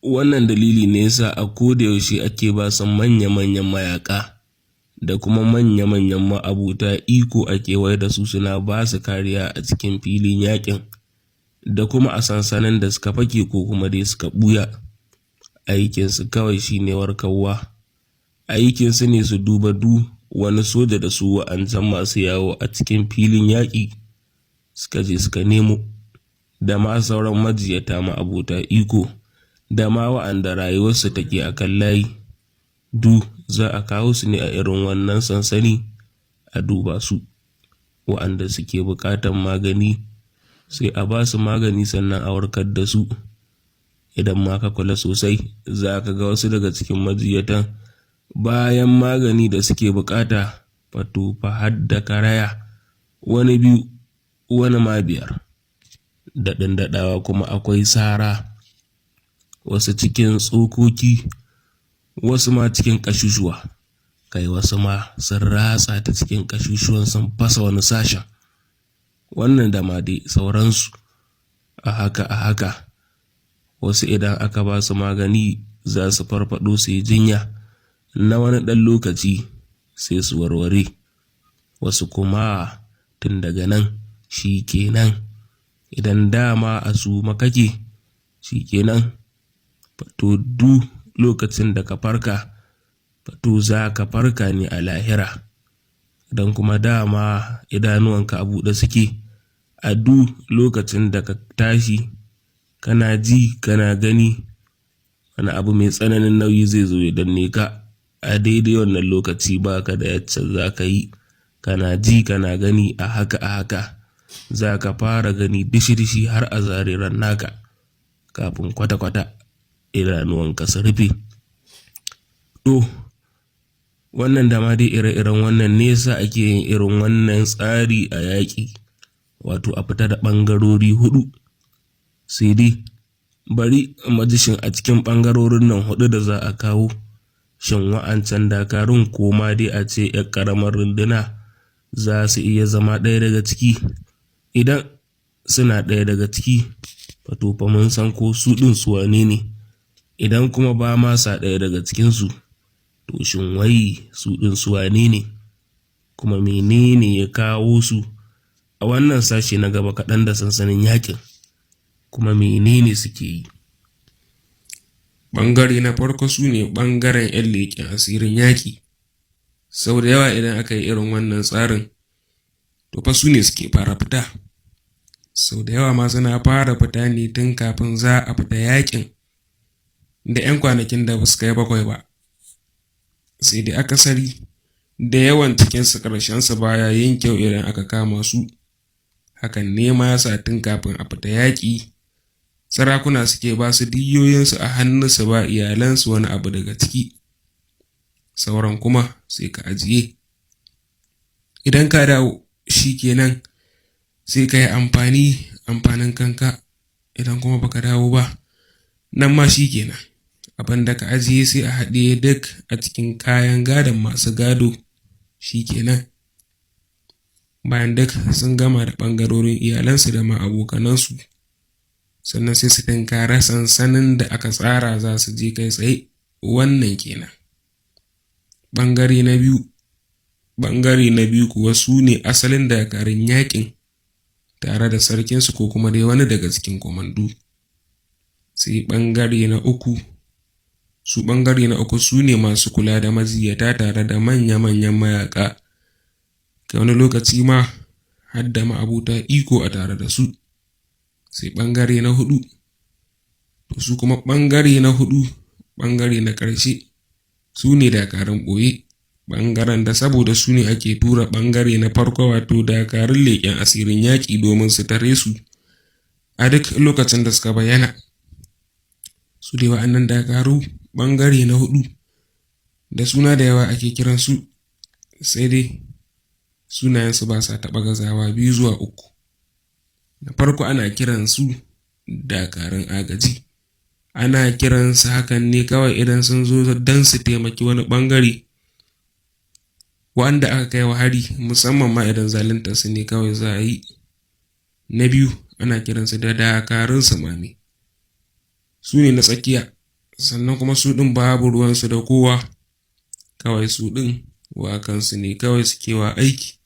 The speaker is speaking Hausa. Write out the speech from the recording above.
Wannan dalili ne yasa a koda yaushe ake ba su manya-manyan mayaƙa da kuma manya-manyan ma'abuta iko a kewaye da su, suna ba su kariya a cikin filin yaƙin da kuma a sansanin da suka fake ko kuma dai suka ɓuya. Aikinsu kawai shine warkarwa. Aikinsu ne su duba duk wani soja da su wa'ancan masu yawo a cikin filin yaƙi suka je suka nemo, da ma sauran majiyata ma'abuta iko, da ma wa'anda rayuwarsu take a kan layi, duk za a kawo su ne a irin wannan sansani a duba su. Wa'anda suke buƙatan magani sai a ba su magani sannan a warkar da su. Idan ma ka kula sosai za ka ga wasu daga cikin majiyatan bayan magani da suke buƙata fato fa har da karaya, wani biyu wani ma biyar. Daɗin daɗawa kuma akwai sara, wasu cikin tsokoki, wasu ma cikin ƙasusuwa, kai wasu ma sun ratsa ta cikin ƙasusuwan sun fasa wani sashen. Wannan da ma dai sauransu. A haka wasu idan aka ba su magani za su farfaɗo su yi jinya na wani ɗan lokaci sai su warware. Wasu kuma tun daga nan shi kenan, idan dama a suma kake shi kenan, fato duk lokacin da ka farka fato za ka farka ne a lahira. Idan kuma dama idanuwanka a buɗe suke, a duk lokacin da ka tashi kana ji kana gani wani abu mai tsananin nauyi zai zo ya danne ka, a daidai wannan lokaci baka da yacce za ka yi. Kana ji kana gani a haka za ka fara gani dishi-dishi har a zare ran naka kafin kwata-kwata idanuwanka su rufe. To wannan dama dai ire-iren wannan ne yasa ake yin irin wannan tsari a yaƙi, wato a fita da ɓangarori huɗu. Sai dai bari mu ji shin a cikin ɓangarorin nan huɗu da za a kawo, shin wa'ancan dakarun ko ma dai a ce 'yar ƙaramar runduna za su iya zama ɗaya daga ciki? Idan suna ɗaya daga ciki fato fa mun san ko su ɗin su wane ne. Idan kuma ba ma sa ɗaya daga cikinsu, to shin wai su ɗin su wane ne, kuma menene ya kawo su a wannan sashe na gaba kaɗan da sansanin yaƙin, kuma menene suke yi? Ɓangare na farko su ne ɓangaren 'yan leƙen asirin yaƙi. Sau da yawa idan aka yi irin wannan tsarin to fa su ne suke fara fita. Sau da yawa ma suna fara fita ne tun kafin za a fita yaƙin da 'yan kwanakin da ba su kai 7 ba. Sai dai akasari da yawan cikinsu ƙarshensu baya yin kyau idan aka kama su. Hakan ne ma yasa tun kafin a fita yaƙi sarakuna suke ba su diyyoyinsu a hannu su ba iyalansu wani abu daga ciki, sauran kuma sai ka ajiye. Idan ka dawo shi kenan sai ka yi amfanin kanka. Idan kuma baka dawo ba, nan ma shi kenan, abin da ka ajiye sai a haɗe duk a cikin kayan gadon masu gado shi kenan. Bayan duk sun gama da ɓangarorin iyalansu da ma abokanansu, sannan sai su tinkara sansanin da aka tsara za su je kai tsaye. Wannan kenan. Ɓangare na biyu kuwa su ne asalin dakarun yaƙin tare da sarkinsu ko kuma dai wani daga cikin kwamandu. Sai ɓangare na uku su ne masu kula da majiyata tare da manya-manyan mayaƙa, kai wani lokaci ma har da ma'abuta iko a tare da su. Sai ɓangare na huɗu, to su kuma ɓangare na ƙarshe su ne dakarun ɓoye, ɓangaren da saboda su ne ake tura ɓangare na farko wato dakarun leƙen asirin yaƙi domin su tare su a duk lokacin da suka bayyana. Su dai wa'annan dakaru ɓangare na huɗu da suna da yawa ake kiransu, sai dai sunayensu ba sa taɓa gazawa 2 zuwa 3. Da farko ana kiransu dakarun agaji. Ana kiransu hakan ne kawai idan sun zo don su taimaki wani ɓangare wanda aka kai wa hari, musamman ma idan zalunta su ne kawai za a yi. Na biyu ana kiransu da dakarun samame. Su ne na tsakiya sannan kuma su ɗin babu ruwansu da kowa, kawai su ɗin wa kansu ne kawai suke wa aiki.